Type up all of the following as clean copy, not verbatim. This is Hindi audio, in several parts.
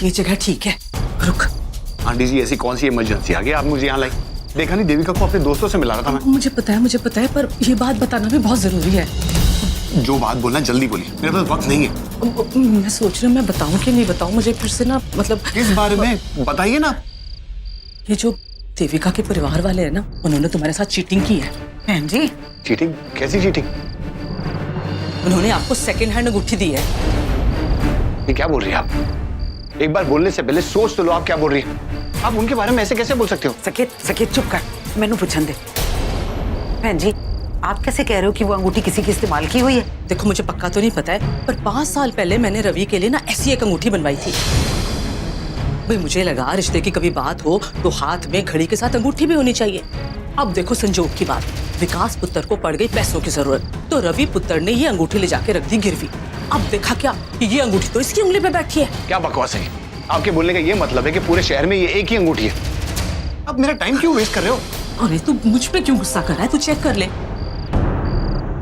ये जगह ठीक है, रुक। आंटी जी ऐसी कौन सी इमरजेंसी आ गई आप मुझे यहाँ लाई? देखा नहीं देविका को अपने दोस्तों से मिला रहा था मैं। मुझे पता है, पर ये बात बताना भी बहुत जरूरी है। जो बात बोलना जल्दी बोलिए, मेरे पास वक्त नहीं है। मैं सोच रही हूँ मैं बताऊं कि नहीं बताऊं, मुझे फिर से ना मतलब। किस बारे में बताइए ना। ये जो देविका के परिवार वाले हैं ना, उन्होंने तुम्हारे साथ चीटिंग की है। बहन जी चीटिंग? कैसी चीटिंग? उन्होंने आपको सेकंड हैंड अंगूठी दी है। ये क्या बोल रही है आप? एक बार बोलने से पहले सोच तो लो आप क्या बोल रही है। आप उनके बारे में ऐसे कैसे बोल सकते हो? सकेत चुप कर, मैनू पूछन दे। बहन जी आप कैसे कह रहे हो कि वो अंगूठी किसी की इस्तेमाल की हुई है? देखो मुझे पक्का तो नहीं पता है, पर 5 साल पहले मैंने रवि के लिए ना ऐसी एक अंगूठी बनवाई थी। भाई मुझे लगा रिश्ते की कभी बात हो तो हाथ में घड़ी के साथ अंगूठी भी होनी चाहिए। अब देखो संजोग की बात, विकास पुत्र को पड़ गई पैसों की जरूरत, तो रवि पुत्र ने ये अंगूठी ले जाके रख दी गिरवी। अब देखा क्या, ये अंगूठी तो इसकी उंगली पे बैठी है। क्या बकवास है? आपके बोलने का ये मतलब है कि पूरे शहर में ये एक ही अंगूठी है? आप मेरा टाइम क्यों वेस्ट कर रहे हो? अरे तू मुझ पे क्यों गुस्सा कर रहा है? तू चेक कर ले।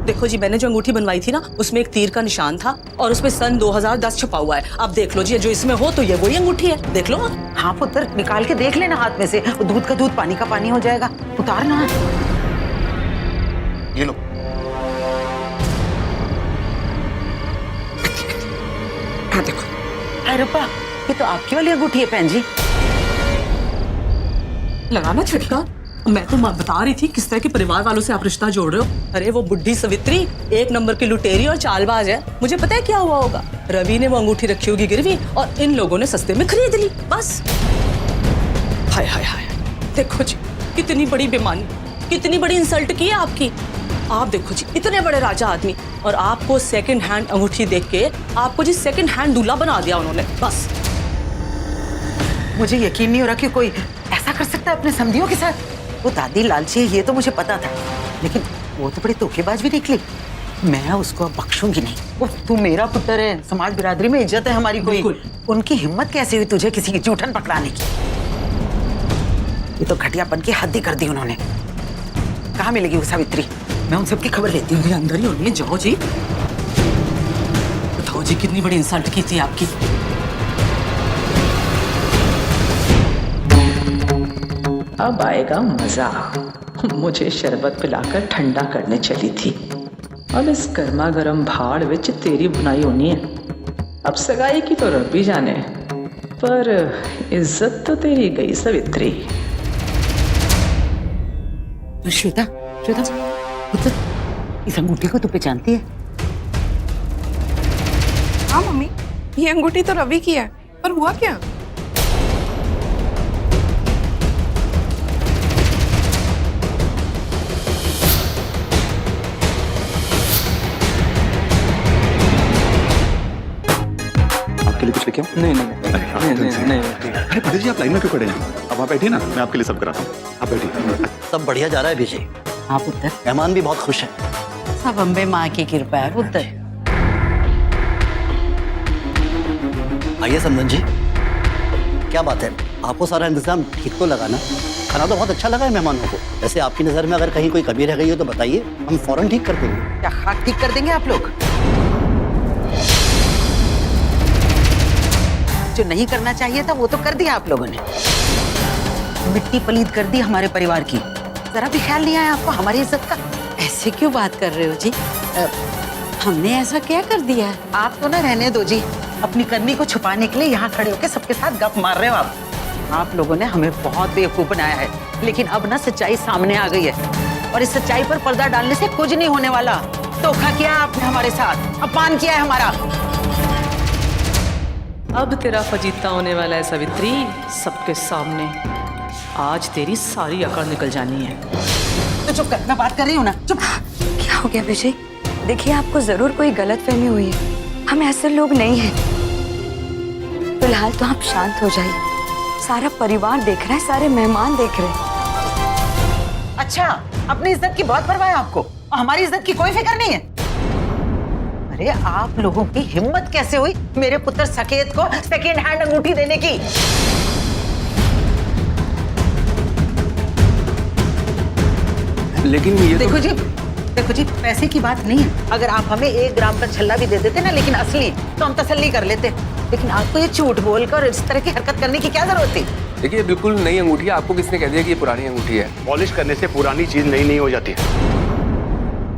देखो जी, मैंने जो अंगूठी बनवाई थी ना, उसमें एक तीर का निशान था और उसमें सन 2010 छपा हुआ है। अब देख लो जी, जो इसमें हो तो ये वही अंगूठी है, देख लो। हाँ पुत्र, निकाल के देख लेना हाथ में से, दूध का दूध पानी का पानी हो जाएगा। उतार ना। ये लो। हाँ देखो। अरे रब्बा, ये तो आपकी वाली अंगूठी है बहन जी। लगाना झटका। मैं तो बता रही थी किस तरह के परिवार वालों से आप रिश्ता जोड़ रहे हो। अरे वो बुढ़ी सवित्री 1 नंबर की लुटेरी और चालबाज है। मुझे पता है क्या हुआ होगा, रवि ने वो अंगूठी रखी होगी गिरवी और इन लोगों ने सस्ते में खरीद ली, बस। हाय हाय हाय, देखो जी कितनी बड़ी बेईमानी, कितनी बड़ी इंसल्ट की है आपकी। आप देखो जी, इतने बड़े राजा आदमी और आपको सेकंड हैंड अंगूठी देख के आपको जी सेकंड हैंड दूल्हा बना दिया उन्होंने, बस। मुझे यकीन नहीं हो रहा कि कोई ऐसा कर सकता है अपने समधियों के साथ। वो दादी लालची है ये तो मुझे पता था, लेकिन वो तो बड़ी धोखेबाज भी निकली। मैं उसको अब बख्शूंगी नहीं। तू मेरा पुत्र है, समाज बिरादरी में इज्जत है हमारी कोई। उनकी हिम्मत कैसे हुई तुझे किसी की जूठन पकड़ाने की? ये तो घटियापन की हद ही कर दी उन्होंने। कहाँ मिलेगी वो सावित्री? मैं उन सबकी खबर लेती हूँ। अंदर ही होनी है, जाओ जी। बताओ जी कितनी बड़ी इंसल्ट की थी आपकी। अब आएगा मजा। मुझे शरबत पिलाकर ठंडा करने चली थी, अब इस गर्मा गर्म भाड़ विच तेरी बुनाई होनी है। अब सगाई की तो रब भी जाने, पर इज्जत तो तेरी गई सवित्री। श्वेता, श्वेता पुत्र, इस अंगूठी को तू पहचानती है? हाँ मम्मी, ये अंगूठी तो रवि की है, पर हुआ क्या? आपके लिए कुछ लेके आऊं? नहीं। अरे पटेल जी आप लाइन में क्यों खड़े हैं? अब आप बैठिए ना, मैं आपके लिए सब कराता हूँ। आप बैठिए। सब बढ़िया जा रहा है विजय। हाँ पुत्र, मेहमान भी बहुत खुश है। सब अम्बे माँ की कृपा है पुत्र। आइए समधन जी, क्या बात है, आपको सारा इंतजाम ठीक तो लगा ना? खाना तो बहुत अच्छा लगा है मेहमानों को। वैसे आपकी नजर में अगर कहीं कोई कमी रह गई हो तो बताइए, हम फौरन ठीक कर देंगे। क्या खाक ठीक कर देंगे आप लोग? जो नहीं करना चाहिए था वो तो कर दिया आप लोगों ने। मिट्टी पलीद कर दी हमारे परिवार की। जरा भी ख्याल नहीं आया आपको हमारी इज्जत का। ऐसे क्यों बात कर रहे हो जी? हमने ऐसा क्या कर दिया है? आप तो ना रहने दो जी, अपनी करनी को छुपाने के लिए यहाँ खड़े होकर सबके साथ गप मार रहे हो आप। आप लोगों ने हमें बहुत बेवकूफ बनाया है, लेकिन अब ना सच्चाई सामने आ गई है और इस सच्चाई पर पर्दा डालने से कुछ नहीं होने वाला। धोखा किया आपने हमारे साथ, अपमान किया है हमारा। अब तेरा फजीता होने वाला है सवित्री, सबके सामने। आज तेरी सारी अकड़ निकल जानी है। तो चुप कर, मैं बात कर रही हूँ ना, चुप। क्या हो गया विजय? देखिए आपको जरूर कोई गलतफहमी हुई है, हम ऐसे लोग नहीं हैं। फिलहाल तो आप शांत हो जाइए, सारा परिवार देख रहा है, सारे मेहमान देख रहे हैं। अच्छा, अपनी इज्जत की बहुत परवाह है आपको और हमारी इज्जत की कोई फिक्र नहीं है। अरे आप लोगों की हिम्मत कैसे हुई मेरे पुत्र सकेत को सेकेंड हैंड अंगूठी देने की? लेकिन ये देखो जी, देखो जी, पैसे की बात नहीं है। अगर आप हमें 1 ग्राम का छल्ला भी दे देते ना, लेकिन असली, तो हम तसल्ली कर लेते। लेकिन आपको ये झूठ बोलकर इस तरह की हरकत करने की क्या जरूरत थी? देखिए ये बिल्कुल नई अंगूठी है, आपको किसने कह दिया कि ये पुरानी अंगूठी है? पॉलिश करने से पुरानी चीज नई नहीं हो जाती है।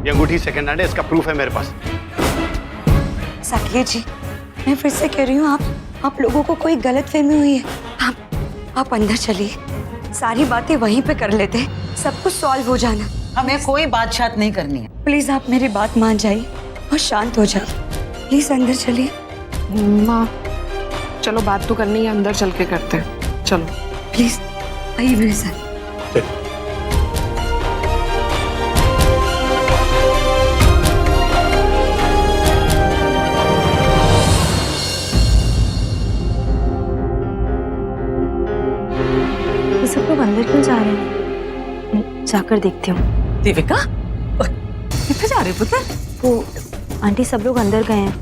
ये अंगूठी सेकंड हैंड है, इसका प्रूफ है मेरे पास। साकिया जी, मैं फिर से कह रही हूँ, आप लोगों को कोई गलतफहमी हुई है। आप अंदर चलिए, सारी बातें वहीं पे कर लेते हैं, सब कुछ सॉल्व हो जाना। हमें कोई बात शात नहीं करनी है। प्लीज आप मेरी बात मान जाइए और शांत हो जाइए। प्लीज अंदर चलिए। माँ चलो, बात तो करनी है, अंदर चल के करते हैं, चलो। प्लीज आइए मेरे साथ। ये सब लोग अंदर क्यों जा रहे हैं? मैं जाकर देखती हूँ। देविका, कितने जा रहे पुत्र? वो आंटी सब लोग अंदर गए हैं,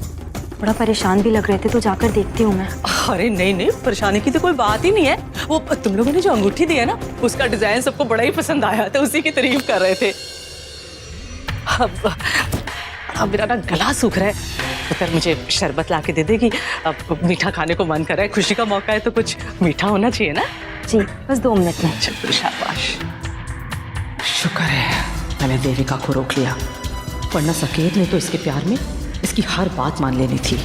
बड़ा परेशान भी लग रहे थे, तो जाकर देखती हूँ मैं। अरे नहीं नहीं, परेशानी की तो कोई बात ही नहीं है। वो तुम लोगों ने जो अंगूठी दी है ना, उसका डिजाइन सबको बड़ा ही पसंद आया, तो उसी की तारीफ कर रहे थे। अब मेरा ना गला सूख रहा है, पुत्र मुझे शरबत ला के दे देगी? अब मीठा खाने को मन कर रहा है, खुशी का मौका है तो कुछ मीठा होना चाहिए ना। जी बस 2 मिनट में। चल शाबाश। शुक्र है मैंने देविका को रोक लिया, वरना सकेत ने तो इसके प्यार में इसकी हर बात मान लेनी थी।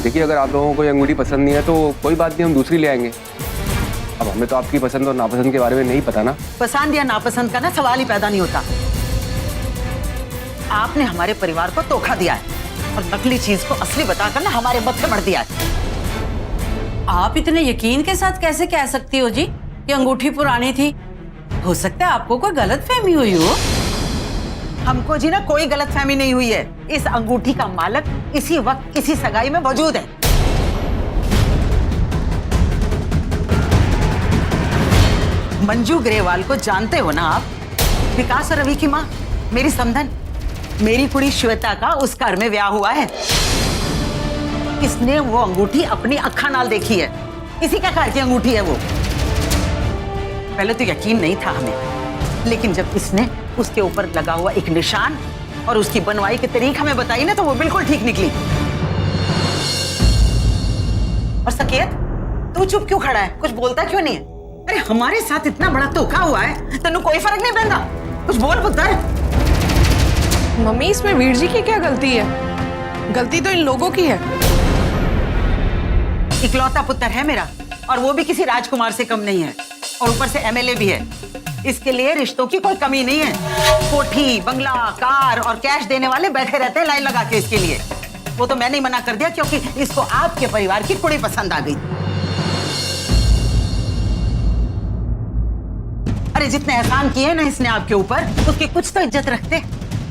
देखिए अगर आप लोगों को ये अंगूठी पसंद नहीं है तो कोई बात नहीं, हम दूसरी ले आएंगे। अब हमें तो आपकी पसंद और नापसंद के बारे में नहीं पता ना। पसंद या नापसंद का ना सवाल ही पैदा नहीं होता। आपने हमारे परिवार को धोखा दिया है और नकली चीज को असली बताकर ना हमारे मत से भर दिया है। आप इतने यकीन के साथ कैसे कह सकती हो जी कि अंगूठी पुरानी थी? हो सकता है आपको कोई गलतफहमी हुई हो। हमको जी ना कोई गलतफहमी नहीं हुई है। इस अंगूठी का मालिक इसी वक्त इसी सगाई में मौजूद है। मंजू ग्रेवाल को जानते हो ना आप? विकास और रवि की माँ, मेरी समधन, मेरी कुड़ी श्वेता का उस घर में ब्याह हुआ है। इसने वो अंगूठी अपनी अक्खा नाल देखी है। इसी का घर की अंगूठी है वो। पहले तो यकीन नहीं था हमें, लेकिन जब इसने उसके ऊपर लगा हुआ एक निशान और उसकी बनवाई की तरीक हमें बताई ना, तो वो बिल्कुल ठीक निकली। और सकेत, तू चुप क्यों खड़ा है? कुछ बोलता क्यों नहीं है? अरे हमारे साथ इतना बड़ा धोखा हुआ है, तेनू कोई फर्क नहीं पड़ता? कुछ बोल पुत्र। मम्मी इसमें वीर जी की क्या गलती है? गलती तो इन लोगों की है। इकलौता पुत्र है मेरा, और वो भी किसी राजकुमार से कम नहीं है, और ऊपर से एमएलए भी है। इसके लिए रिश्तों की कोई कमी नहीं है। कोठी, बंगला, कार और कैश देने वाले बैठे रहते हैं लाइन लगा के इसके लिए। वो तो मैंने ही मना कर दिया क्योंकि इसको आपके परिवार की कुड़ी पसंद आ गई। अरे जितने एहसान किए ना इसने आपके ऊपर, उसकी कुछ तो इज्जत रखते।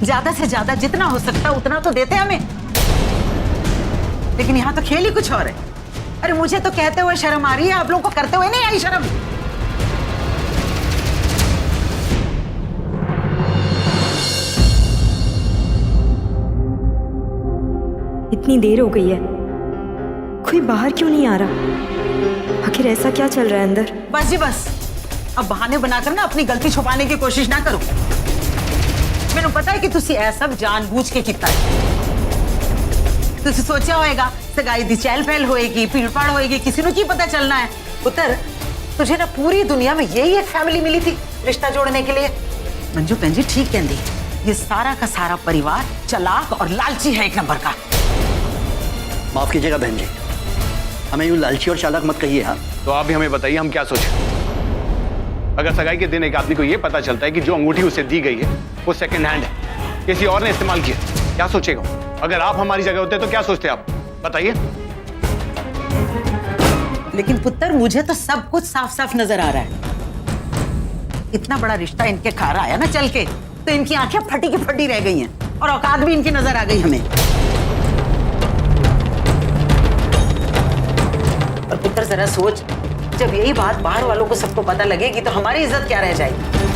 ज्यादा से ज्यादा जितना हो सकता उतना तो देते हमें। लेकिन यहाँ तो खेल ही कुछ और है। अरे मुझे तो कहते हुए शर्म आ रही है, आप लोगों को करते हुए नहीं आई शर्म? इतनी देर हो गई है, कोई बाहर क्यों नहीं आ रहा? आखिर ऐसा क्या चल रहा है अंदर? बस जी बस, अब बहाने बनाकर ना अपनी गलती छुपाने की कोशिश ना करो। मैंने पता है कि तुसी ऐ सब जानबूझ के किया है। तुसी सोचा होएगा सगाई दी चहल पहल होएगी, भीड़-भाड़ होएगी, किसी को की पता चलना है। पुत्र, तुझे ना पूरी दुनिया में यही एक फैमिली मिली थी रिश्ता जोड़ने के लिए। मंजू बहन जी ठीक कहती, ये सारा का सारा परिवार चालाक और लालची है, एक नंबर का। माफ कीजिएगा बहन जी, हमें यूं लालची और चालाक मत कहिए। हाँ तो आप भी हमें बताइए हम क्या सोचें। अगर सगाई के दिन एक आदमी को यह पता चलता है कि जो अंगूठी उसे दी गई है वो सेकंड हैंड है, किसी और ने इस्तेमाल किया, क्या सोचेगा? अगर आप हमारी जगह होते तो क्या सोचते आप? बताइए। लेकिन पुत्र, मुझे तो सब कुछ साफ साफ नजर आ रहा है। इतना बड़ा रिश्ता इनके घर आया ना चल के, तो इनकी आंखें फटी की फटी रह गई हैं और औकात भी इनकी नजर आ गई हमें। और पुत्र जरा सोच, जब यही बात बाहर वालों को सबको पता लगेगी तो हमारी इज्जत क्या रह जाएगी?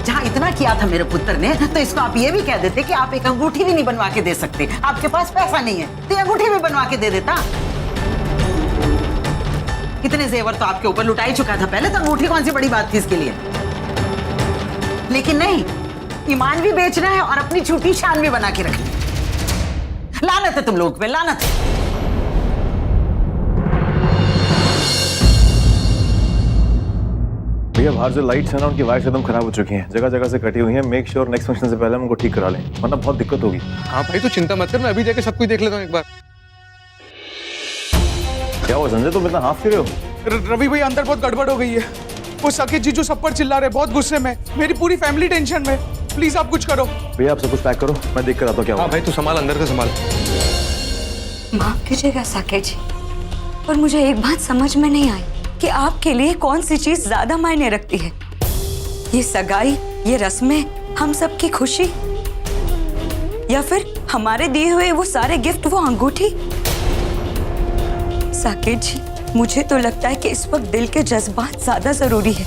जहां इतना किया था मेरे पुत्र ने, तो इसको आप ये भी कह देते कि आप एक अंगूठी भी नहीं बनवा के दे सकते, आपके पास पैसा नहीं है, तो अंगूठी भी बनवा के दे देता। कितने जेवर तो आपके ऊपर लुटा ही चुका था पहले, तो अंगूठी कौन सी बड़ी बात थी इसके लिए? लेकिन नहीं, ईमान भी बेचना है और अपनी झूठी शान भी बना के रखनी। लानत लानत है तुम लोग पे, लानत है। भैया बाहर जो लाइट्स है ना उनकी वायर्स एकदम खराब हो चुकी हैं, जगह जगह से कटी हुई हैं। मेक श्योर नेक्स्ट फंक्शन से पहले हम उनको ठीक करा लें, वरना बहुत दिक्कत होगी। हाँ भाई, तो चिंता मत कर, मैं अभी जाके सब कुछ देख लेता हूँ एक बार। क्या हुआ संजय, तुम इतना हाफ क्यों रहे हो? रवि भाई अंदर बहुत गड़बड़ हो गई है। वो साकेत जीजू सब पर चिल्ला रहे, बहुत गुस्से में, मेरी पूरी फैमिली टेंशन में। प्लीज आप कुछ करो। भैया आप सब कुछ पैक करो, मैं देख कर आता हूँ क्या हुआ। हाँ भाई, तू संभाल, अंदर का संभाल। माफ कीजिएगा साकेत जी, पर मुझे एक बात समझ में नहीं आई कि आपके लिए कौन सी चीज ज्यादा मायने रखती है, ये सगाई, ये रस्में, हम सब की खुशी, या फिर हमारे दिए हुए वो सारे गिफ्ट, वो अंगूठी। साकेत जी, मुझे तो लगता है कि इस वक्त दिल के जज्बात ज्यादा जरूरी है।